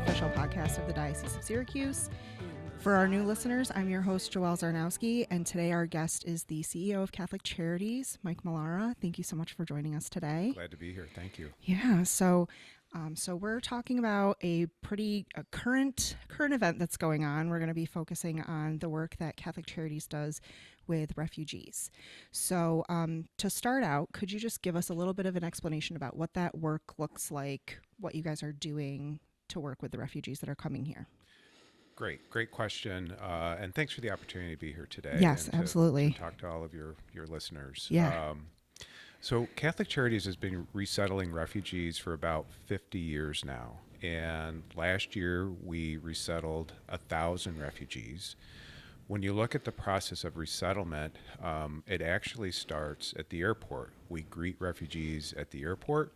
official podcast of the Diocese of Syracuse. For our new listeners, I'm your host, Joelle Zarnowski, and today our guest is the CEO of Catholic Charities, Mike Mallara. Thank you so much for joining us today. Glad to be here. Thank you. Yeah, so we're talking about a pretty current event that's going on. We're going to be focusing on the work that Catholic Charities does with refugees. So to start out, could you just give us a little bit of an explanation about what that work looks like, what you guys are doing to work with the refugees that are coming here? Great question. And thanks for the opportunity to be here today. Yes, and absolutely. To talk to all of your listeners. Yeah. So Catholic Charities has been resettling refugees for about 50 years now. And last year we resettled 1,000 refugees. When you look at the process of resettlement, it actually starts at the airport. We greet refugees at the airport.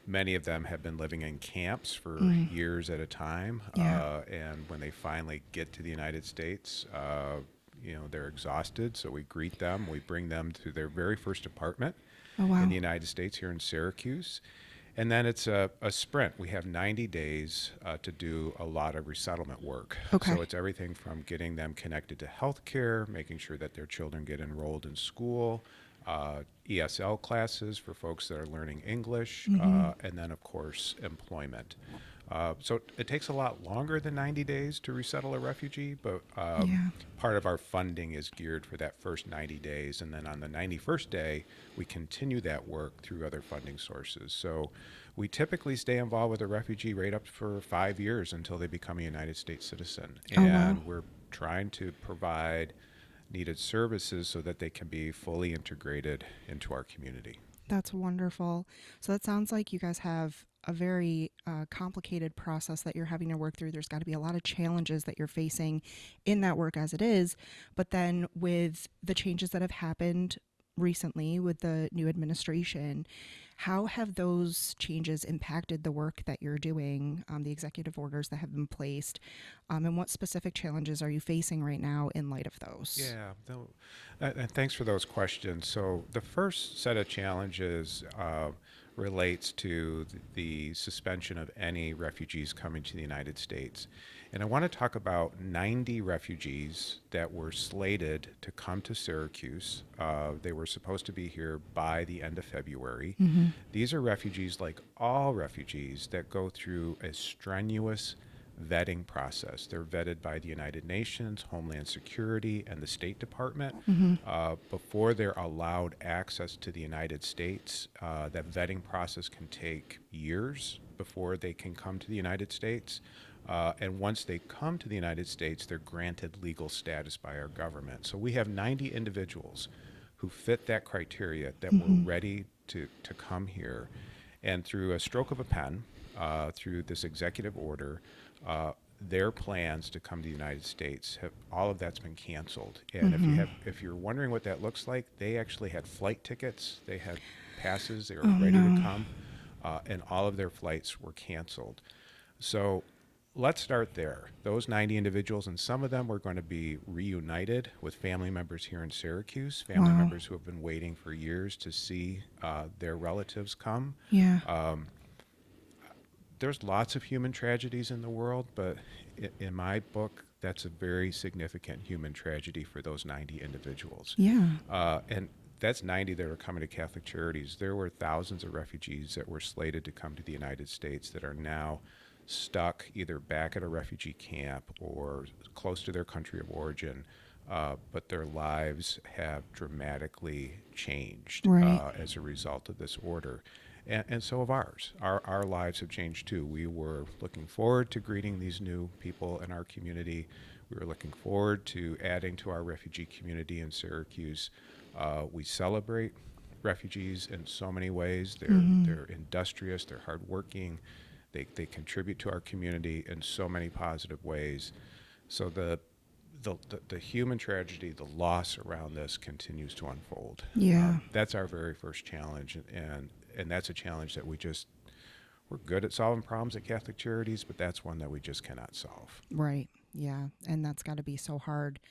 Many of them have been living in camps for years at a time. Yeah. And when they finally get to the United States, they're exhausted. So we greet them. We bring them to their very first apartment in the United States here in Syracuse. And then it's a sprint. We have 90 days to do a lot of resettlement work. Okay. So it's everything from getting them connected to healthcare, making sure that their children get enrolled in school, ESL classes for folks that are learning English, and then, of course, employment. So it takes a lot longer than 90 days to resettle a refugee, but part of our funding is geared for that first 90 days. And then on the 91st day, we continue that work through other funding sources. So we typically stay involved with a refugee right up for 5 years until they become a United States citizen. And we're trying to provide needed services so that they can be fully integrated into our community. That's wonderful. So that sounds like you guys have a very complicated process that you're having to work through. There's got to be a lot of challenges that you're facing in that work as it is. But then with the changes that have happened recently with the new administration, how have those changes impacted the work that you're doing, the executive orders that have been placed, and what specific challenges are you facing right now in light of those? Yeah, and thanks for those questions. So the first set of challenges relates to the suspension of any refugees coming to the United States. And I want to talk about 90 refugees that were slated to come to Syracuse. They were supposed to be here by the end of February. These are refugees, like all refugees, that go through a strenuous vetting process. They're vetted by the United Nations, Homeland Security, and the State Department before they're allowed access to the United States. That vetting process can take years before they can come to the United States. And once they come to the United States, they're granted legal status by our government. So we have 90 individuals who fit that criteria that were ready to come here. And through a stroke of a pen, through this executive order, their plans to come to the United States, all of that's been canceled. And if you're wondering what that looks like, they actually had flight tickets, they had passes, they were ready to come, and all of their flights were canceled. So let's start there. Those 90 individuals, and some of them were going to be reunited with family members here in Syracuse, family members who have been waiting for years to see their relatives come. Yeah. There's lots of human tragedies in the world, but in my book, that's a very significant human tragedy for those 90 individuals. Yeah. And that's 90 that are coming to Catholic Charities. There were thousands of refugees that were slated to come to the United States that are now stuck either back at a refugee camp or close to their country of origin, but their lives have dramatically changed as a result of this order. And so have ours. Our lives have changed too. We were looking forward to greeting these new people in our community. We were looking forward to adding to our refugee community in Syracuse. We celebrate refugees in so many ways. They're industrious, they're hardworking, they contribute to our community in so many positive ways. So the human tragedy, the loss around this continues to unfold. Yeah. That's our very first challenge, and that's a challenge that we're good at solving problems at Catholic Charities, but that's one that we just cannot solve. Right. Yeah. And that's got to be so hard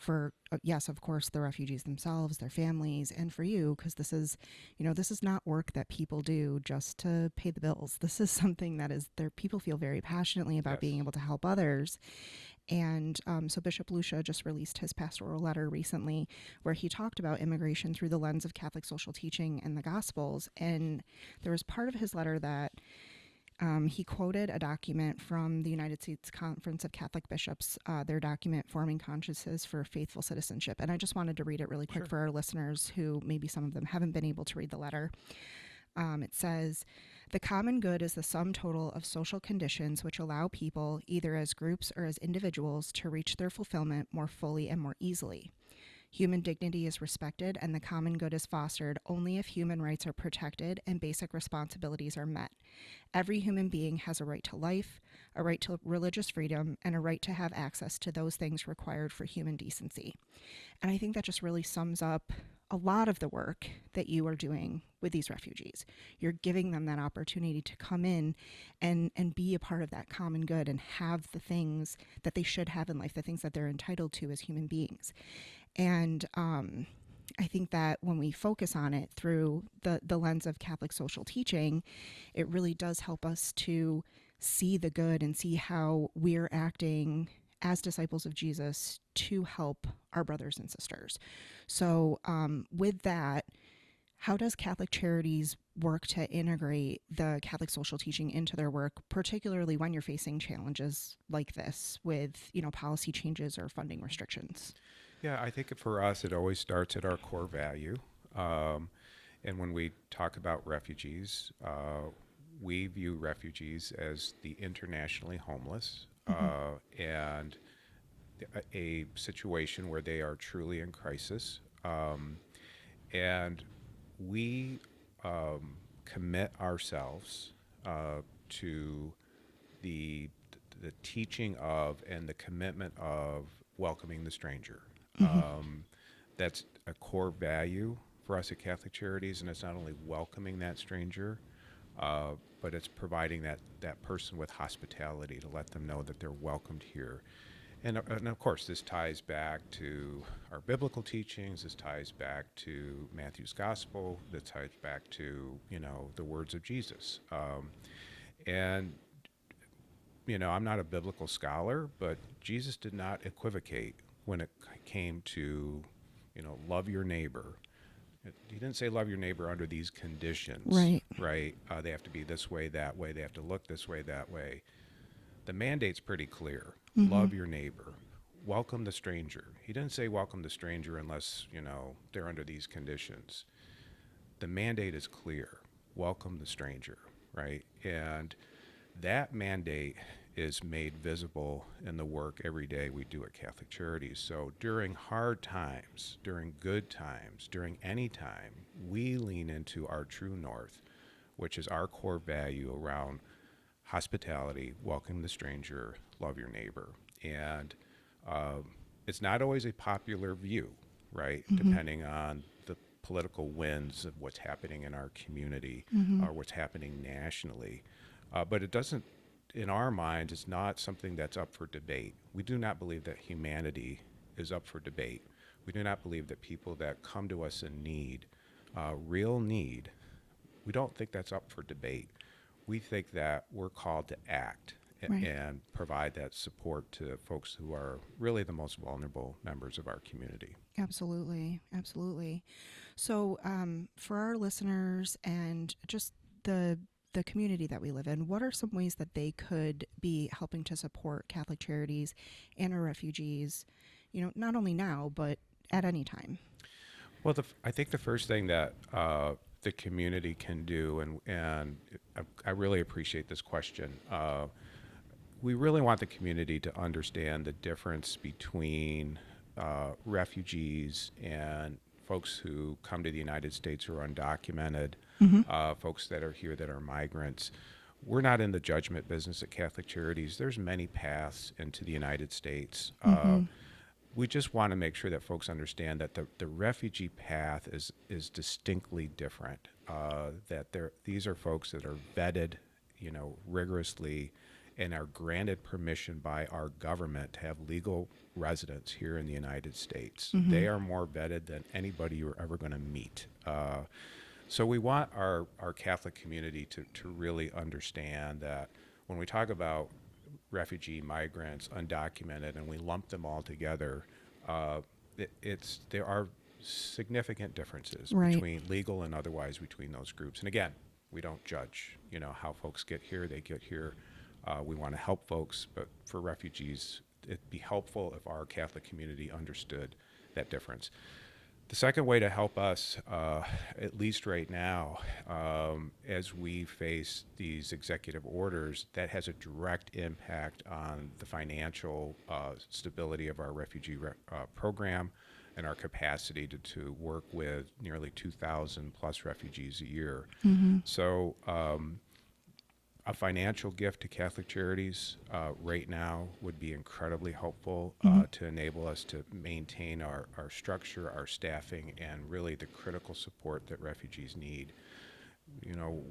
for, yes, of course, the refugees themselves, their families, and for you, because this is, this is not work that people do just to pay the bills. This is something that is there. People feel very passionately about being Yes. able to help others. And so Bishop Lucia just released his pastoral letter recently where he talked about immigration through the lens of Catholic social teaching and the Gospels. And there was part of his letter that he quoted a document from the United States Conference of Catholic Bishops, their document, Forming Consciences for Faithful Citizenship. And I just wanted to read it really quick Sure. for our listeners who maybe some of them haven't been able to read the letter. It says, the common good is the sum total of social conditions which allow people, either as groups or as individuals, to reach their fulfillment more fully and more easily. Human dignity is respected and the common good is fostered only if human rights are protected and basic responsibilities are met. Every human being has a right to life, a right to religious freedom, and a right to have access to those things required for human decency. And I think that just really sums up a lot of the work that you are doing with these refugees. You're giving them that opportunity to come in and be a part of that common good and have the things that they should have in life, the things that they're entitled to as human beings. And I think that when we focus on it through the lens of Catholic social teaching, it really does help us to see the good and see how we're acting as disciples of Jesus to help our brothers and sisters. So, with that, how does Catholic Charities work to integrate the Catholic social teaching into their work, particularly when you're facing challenges like this with, policy changes or funding restrictions? Yeah, I think for us, it always starts at our core value. Um, and when we talk about refugees, we view refugees as the internationally homeless and a situation where they are truly in crisis. And we commit ourselves to the the teaching of and the commitment of welcoming the stranger. That's a core value for us at Catholic Charities, and it's not only welcoming that stranger, but it's providing that person with hospitality to let them know that they're welcomed here. And of course, this ties back to our biblical teachings. This ties back to Matthew's gospel. This ties back to the words of Jesus. And I'm not a biblical scholar, but Jesus did not equivocate when it came to love your neighbor. He didn't say love your neighbor under these conditions, Right. right? They have to be this way, that way. They have to look this way, that way. The mandate's pretty clear. Love your neighbor. Welcome the stranger. He didn't say welcome the stranger unless, they're under these conditions. The mandate is clear. Welcome the stranger, right? And that mandate is made visible in the work every day we do at Catholic Charities. So during hard times, during good times, during any time, we lean into our true north, which is our core value around hospitality, welcome the stranger, love your neighbor. And it's not always a popular view, right? Depending on the political winds of what's happening in our community or what's happening nationally. But it doesn't, in our minds, it's not something that's up for debate. We do not believe that humanity is up for debate. We do not believe that people that come to us in need, real need, we don't think that's up for debate. We think that we're called to act Right. and provide that support to folks who are really the most vulnerable members of our community. Absolutely. Absolutely. So, for our listeners and just the community that we live in, what are some ways that they could be helping to support Catholic Charities and our refugees, not only now, but at any time? Well, I think the first thing that the community can do, and I really appreciate this question. We really want the community to understand the difference between refugees and folks who come to the United States who are undocumented, folks that are here that are migrants. We're not in the judgment business at Catholic Charities. There's many paths into the United States. We just want to make sure that folks understand that the refugee path is distinctly different. That these are folks that are vetted, rigorously, and are granted permission by our government to have legal residence here in the United States. They are more vetted than anybody you're ever going to meet. So we want our Catholic community to really understand that when we talk about refugee, migrants, undocumented, and we lump them all together, there are significant differences Right. between legal and otherwise between those groups. And again, we don't judge, how folks get here. They get here. We want to help folks, but for refugees, it'd be helpful if our Catholic community understood that difference. The second way to help us, at least right now, as we face these executive orders, that has a direct impact on the financial stability of our refugee program and our capacity to work with nearly 2,000 plus refugees a year. So a financial gift to Catholic Charities right now would be incredibly helpful to enable us to maintain our structure, our staffing, and really the critical support that refugees need.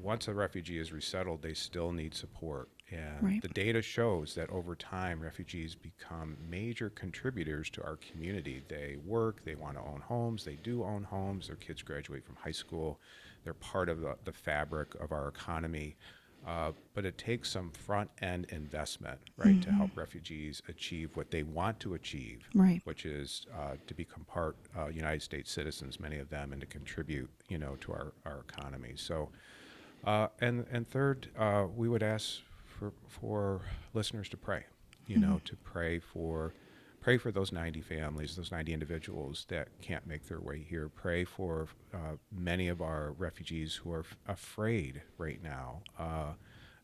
Once a refugee is resettled, they still need support. And Right. the data shows that over time, refugees become major contributors to our community. They work, they want to own homes, they do own homes, their kids graduate from high school, they're part of the fabric of our economy. But it takes some front-end investment, right, to help refugees achieve what they want to achieve, Right. which is to become United States citizens, many of them, and to contribute, to our economy. So, and third, we would ask for listeners to pray, to pray for those 90 families, those 90 individuals that can't make their way here. Pray for many of our refugees who are afraid right now.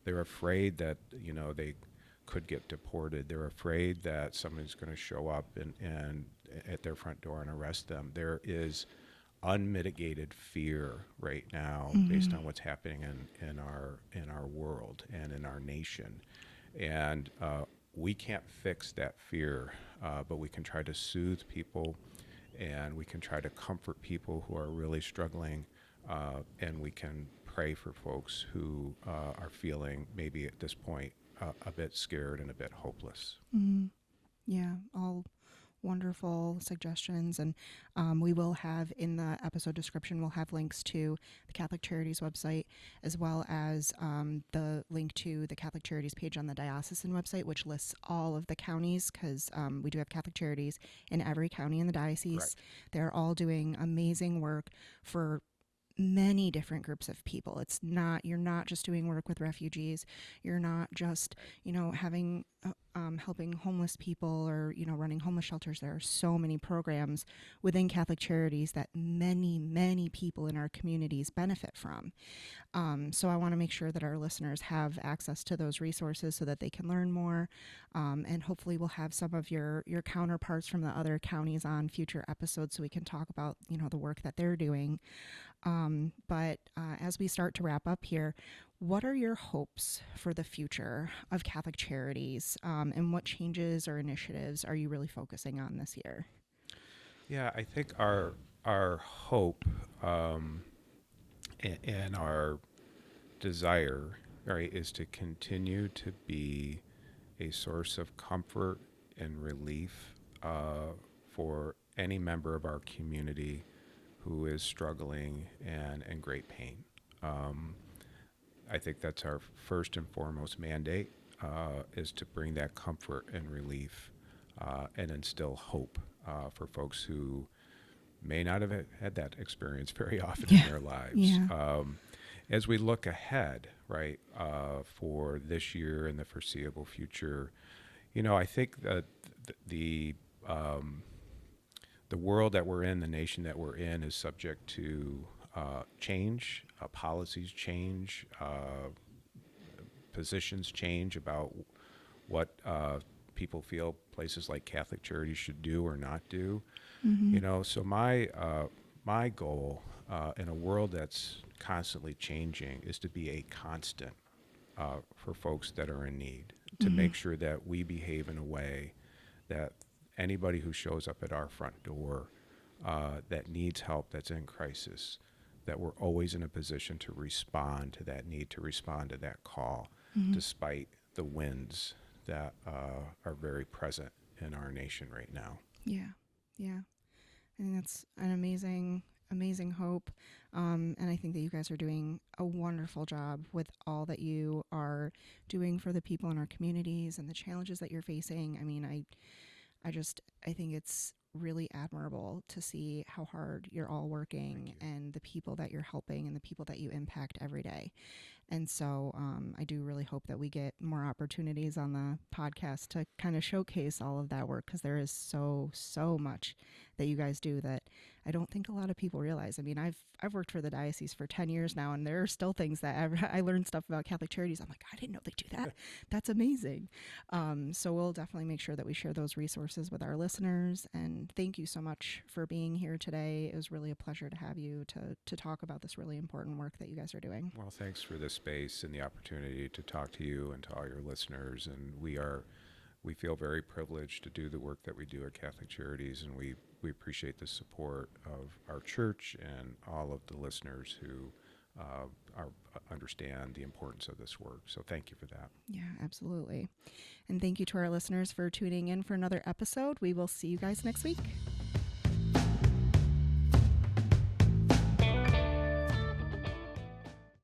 They're afraid that, they could get deported. They're afraid that somebody's going to show up and at their front door and arrest them. There is unmitigated fear right now based on what's happening in our world and in our nation. And we can't fix that fear, but we can try to soothe people, and we can try to comfort people who are really struggling, and we can pray for folks who are feeling maybe at this point a bit scared and a bit hopeless. Yeah, all wonderful suggestions. And we will have in the episode description, we'll have links to the Catholic Charities website, as well as the link to the Catholic Charities page on the diocesan website, which lists all of the counties, because we do have Catholic Charities in every county in the diocese. Right. They're all doing amazing work for many different groups of people. It's not, you're not just doing work with refugees. You're not just, having helping homeless people or, running homeless shelters. There are so many programs within Catholic Charities that many, many people in our communities benefit from. So I want to make sure that our listeners have access to those resources so that they can learn more. And hopefully we'll have some of your counterparts from the other counties on future episodes so we can talk about, the work that they're doing. But as we start to wrap up here, what are your hopes for the future of Catholic Charities, and what changes or initiatives are you really focusing on this year? Yeah, I think our hope and our desire, right, is to continue to be a source of comfort and relief for any member of our community who is struggling and in great pain. I think that's our first and foremost mandate, is to bring that comfort and relief and instill hope for folks who may not have had that experience very often in their lives. Yeah. As we look ahead, right, for this year and the foreseeable future, I think that the world that we're in, the nation that we're in, is subject to change. Policies change, positions change about what people feel places like Catholic Charities should do or not do. So my goal in a world that's constantly changing is to be a constant for folks that are in need, to make sure that we behave in a way that anybody who shows up at our front door that needs help, that's in crisis, that we're always in a position to respond to that need, to respond to that call, despite the winds that are very present in our nation right now. Yeah. Yeah. I think that's an amazing hope. And I think that you guys are doing a wonderful job with all that you are doing for the people in our communities and the challenges that you're facing. I mean, I think it's really admirable to see how hard you're all working and the people that you're helping and the people that you impact every day. And so I do really hope that we get more opportunities on the podcast to kind of showcase all of that work, because there is so much that you guys do that I don't think a lot of people realize. I mean, I've worked for the diocese for 10 years now, and there are still things that I learned stuff about Catholic Charities. I'm like, I didn't know they do that. That's amazing. So we'll definitely make sure that we share those resources with our listeners. And thank you so much for being here today. It was really a pleasure to have you to talk about this really important work that you guys are doing. Well, thanks for this space and the opportunity to talk to you and to all your listeners. And we feel very privileged to do the work that we do at Catholic Charities, and we appreciate the support of our church and all of the listeners who understand the importance of this work. So thank you for that. Yeah, absolutely. And thank you to our listeners for tuning in for another episode. We will see you guys next week.